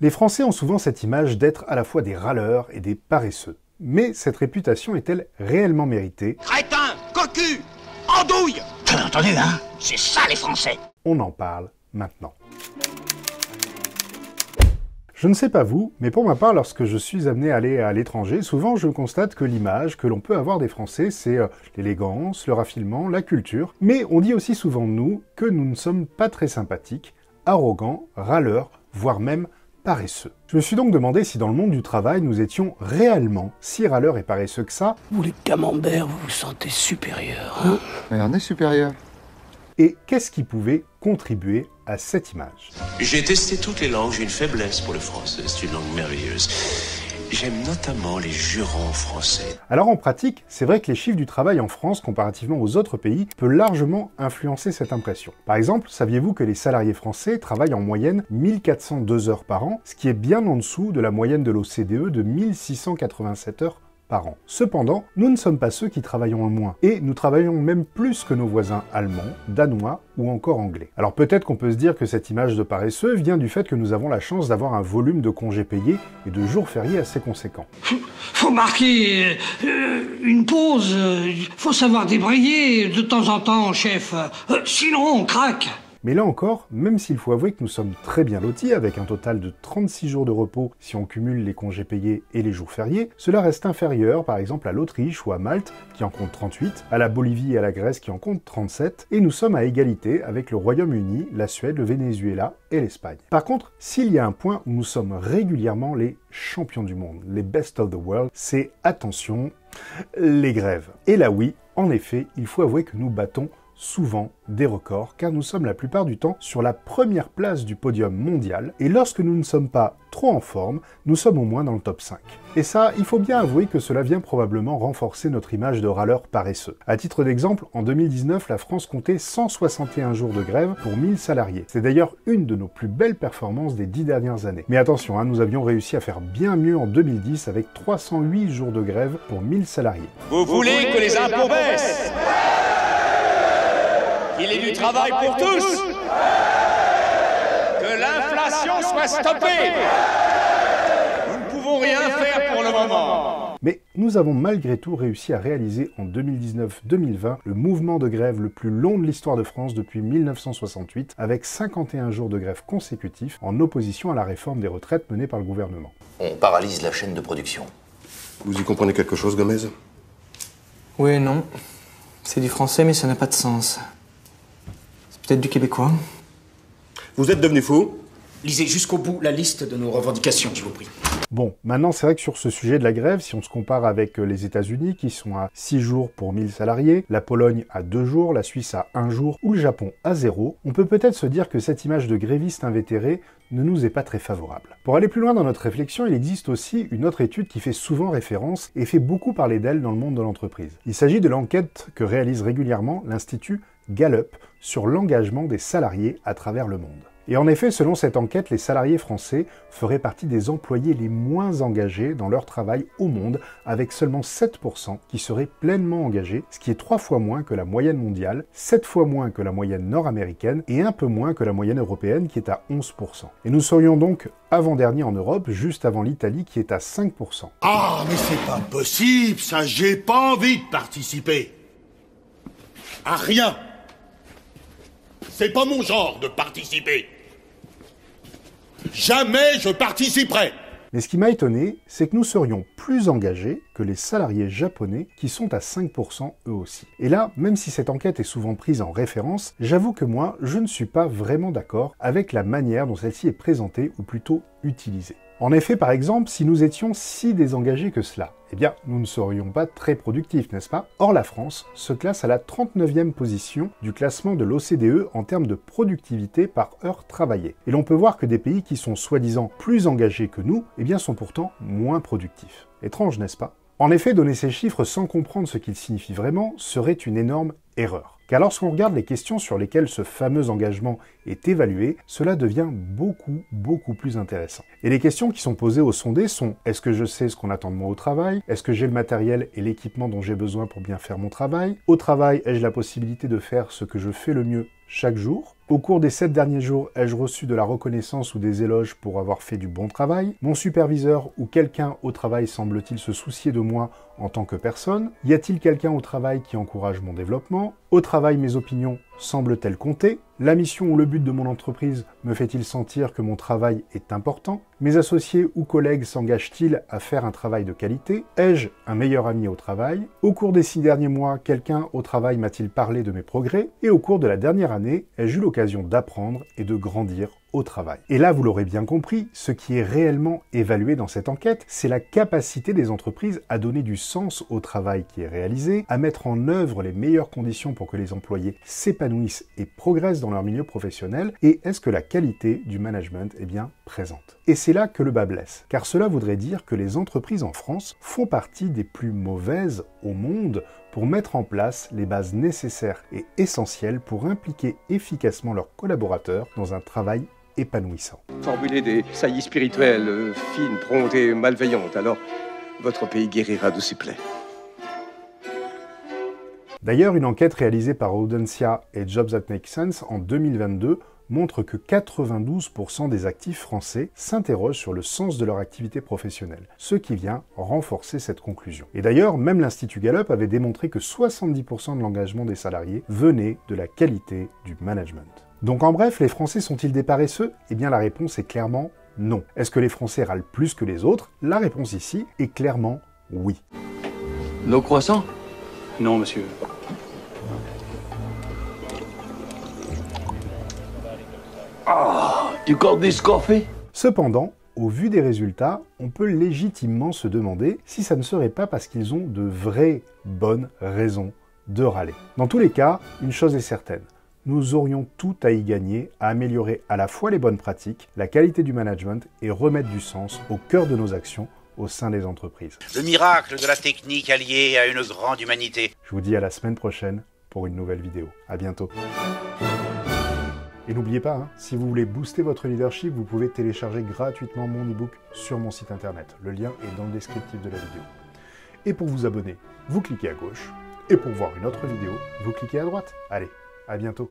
Les Français ont souvent cette image d'être à la fois des râleurs et des paresseux. Mais cette réputation est-elle réellement méritée? Crétin, cocu, andouille! T'as entendu, hein? C'est ça les Français! On en parle maintenant. Je ne sais pas vous, mais pour ma part, lorsque je suis amené à aller à l'étranger, souvent je constate que l'image que l'on peut avoir des Français, c'est l'élégance, le raffinement, la culture. Mais on dit aussi souvent de nous que nous ne sommes pas très sympathiques, arrogants, râleurs, voire même paresseux. Je me suis donc demandé si dans le monde du travail, nous étions réellement si râleurs et paresseux que ça. Vous les camemberts, vous vous sentez supérieurs, hein? Mais on est supérieur. Et qu'est-ce qui pouvait contribuer à cette image? J'ai testé toutes les langues, j'ai une faiblesse pour le français, c'est une langue merveilleuse. J'aime notamment les jurons français. Alors en pratique, c'est vrai que les chiffres du travail en France, comparativement aux autres pays, peuvent largement influencer cette impression. Par exemple, saviez-vous que les salariés français travaillent en moyenne 1402 heures par an, ce qui est bien en dessous de la moyenne de l'OCDE de 1687 heures par an. Cependant, nous ne sommes pas ceux qui travaillons le moins, et nous travaillons même plus que nos voisins allemands, danois ou encore anglais. Alors peut-être qu'on peut se dire que cette image de paresseux vient du fait que nous avons la chance d'avoir un volume de congés payés et de jours fériés assez conséquent. Faut marquer une pause, faut savoir débrayer de temps en temps, chef, sinon on craque. Mais là encore, même s'il faut avouer que nous sommes très bien lotis, avec un total de 36 jours de repos si on cumule les congés payés et les jours fériés, cela reste inférieur par exemple à l'Autriche ou à Malte, qui en compte 38, à la Bolivie et à la Grèce qui en comptent 37, et nous sommes à égalité avec le Royaume-Uni, la Suède, le Venezuela et l'Espagne. Par contre, s'il y a un point où nous sommes régulièrement les champions du monde, les best of the world, c'est, attention, les grèves. Et là oui, en effet, il faut avouer que nous battons souvent des records, car nous sommes la plupart du temps sur la première place du podium mondial, et lorsque nous ne sommes pas trop en forme, nous sommes au moins dans le top 5. Et ça, il faut bien avouer que cela vient probablement renforcer notre image de râleur paresseux. À titre d'exemple, en 2019, la France comptait 161 jours de grève pour 1000 salariés. C'est d'ailleurs une de nos plus belles performances des 10 dernières années. Mais attention, nous avions réussi à faire bien mieux en 2010 avec 308 jours de grève pour 1000 salariés. Vous voulez que les impôts baissent? Qu'il y ait du travail pour tous? Que l'inflation soit stoppée? Nous ne pouvons rien faire pour le moment. Mais nous avons malgré tout réussi à réaliser en 2019-2020 le mouvement de grève le plus long de l'histoire de France depuis 1968, avec 51 jours de grève consécutifs en opposition à la réforme des retraites menée par le gouvernement. On paralyse la chaîne de production. Vous y comprenez quelque chose, Gomez? Oui et non. C'est du français, mais ça n'a pas de sens. Peut-être du québécois. Vous êtes devenu fou? Lisez jusqu'au bout la liste de nos revendications, je vous prie. Bon, maintenant c'est vrai que sur ce sujet de la grève, si on se compare avec les États-Unis qui sont à 6 jours pour 1000 salariés, la Pologne à 2 jours, la Suisse à 1 jour ou le Japon à 0, on peut peut-être se dire que cette image de gréviste invétéré ne nous est pas très favorable. Pour aller plus loin dans notre réflexion, il existe aussi une autre étude qui fait souvent référence et fait beaucoup parler d'elle dans le monde de l'entreprise. Il s'agit de l'enquête que réalise régulièrement l'Institut Gallup sur l'engagement des salariés à travers le monde. Et en effet, selon cette enquête, les salariés français feraient partie des employés les moins engagés dans leur travail au monde, avec seulement 7% qui seraient pleinement engagés, ce qui est 3 fois moins que la moyenne mondiale, 7 fois moins que la moyenne nord-américaine et un peu moins que la moyenne européenne qui est à 11%. Et nous serions donc avant-dernier en Europe, juste avant l'Italie qui est à 5%. Ah, mais c'est pas possible, ça, j'ai pas envie de participer. À rien. C'est pas mon genre de participer. Jamais je participerai. Mais ce qui m'a étonné, c'est que nous serions plus engagés que les salariés japonais qui sont à 5% eux aussi. Et là, même si cette enquête est souvent prise en référence, j'avoue que moi, je ne suis pas vraiment d'accord avec la manière dont celle-ci est présentée, ou plutôt utilisée. En effet, par exemple, si nous étions si désengagés que cela, eh bien, nous ne serions pas très productifs, n'est-ce pas? Or, la France se classe à la 39e position du classement de l'OCDE en termes de productivité par heure travaillée. Et l'on peut voir que des pays qui sont soi-disant plus engagés que nous, eh bien, sont pourtant moins productifs. Étrange, n'est-ce pas? En effet, donner ces chiffres sans comprendre ce qu'ils signifient vraiment serait une énorme erreur. Car lorsqu'on regarde les questions sur lesquelles ce fameux engagement est évalué, cela devient beaucoup plus intéressant. Et les questions qui sont posées aux sondés sont: est-ce que je sais ce qu'on attend de moi au travail? Est-ce que j'ai le matériel et l'équipement dont j'ai besoin pour bien faire mon travail? Au travail, ai-je la possibilité de faire ce que je fais le mieux chaque jour? Au cours des 7 derniers jours, ai-je reçu de la reconnaissance ou des éloges pour avoir fait du bon travail? Mon superviseur ou quelqu'un au travail semble-t-il se soucier de moi en tant que personne? Y a-t-il quelqu'un au travail qui encourage mon développement? Au travail, mes opinions semblent-elles compter? La mission ou le but de mon entreprise me fait-il sentir que mon travail est important? Mes associés ou collègues s'engagent-ils à faire un travail de qualité? Ai-je un meilleur ami au travail? Au cours des 6 derniers mois, quelqu'un au travail m'a-t-il parlé de mes progrès? Et au cours de la dernière année, ai-je eu l'occasion d'apprendre et de grandir au travail? Et là, vous l'aurez bien compris, ce qui est réellement évalué dans cette enquête, c'est la capacité des entreprises à donner du sens au travail qui est réalisé, à mettre en œuvre les meilleures conditions pour que les employés s'épanouissent et progressent dans leur milieu professionnel, et est-ce que la qualité du management est bien présente? Et c'est là que le bât blesse, car cela voudrait dire que les entreprises en France font partie des plus mauvaises au monde pour mettre en place les bases nécessaires et essentielles pour impliquer efficacement leurs collaborateurs dans un travail épanouissant. Formuler des saillies spirituelles, fines, promptes et malveillantes, alors votre pays guérira de ses plaies. D'ailleurs, une enquête réalisée par Audencia et Jobs That Make Sense en 2022 montre que 92% des actifs français s'interrogent sur le sens de leur activité professionnelle, ce qui vient renforcer cette conclusion. Et d'ailleurs, même l'Institut Gallup avait démontré que 70% de l'engagement des salariés venait de la qualité du management. Donc en bref, les Français sont-ils des paresseux? Eh bien la réponse est clairement non. Est-ce que les Français râlent plus que les autres? La réponse ici est clairement oui. Nos croissants? Non, monsieur. You got this coffee? Cependant, au vu des résultats, on peut légitimement se demander si ça ne serait pas parce qu'ils ont de vraies bonnes raisons de râler. Dans tous les cas, une chose est certaine, nous aurions tout à y gagner à améliorer à la fois les bonnes pratiques, la qualité du management et remettre du sens au cœur de nos actions au sein des entreprises. Le miracle de la technique alliée à une grande humanité. Je vous dis à la semaine prochaine pour une nouvelle vidéo. À bientôt. Et n'oubliez pas, si vous voulez booster votre leadership, vous pouvez télécharger gratuitement mon e-book sur mon site internet. Le lien est dans le descriptif de la vidéo. Et pour vous abonner, vous cliquez à gauche. Et pour voir une autre vidéo, vous cliquez à droite. Allez, à bientôt.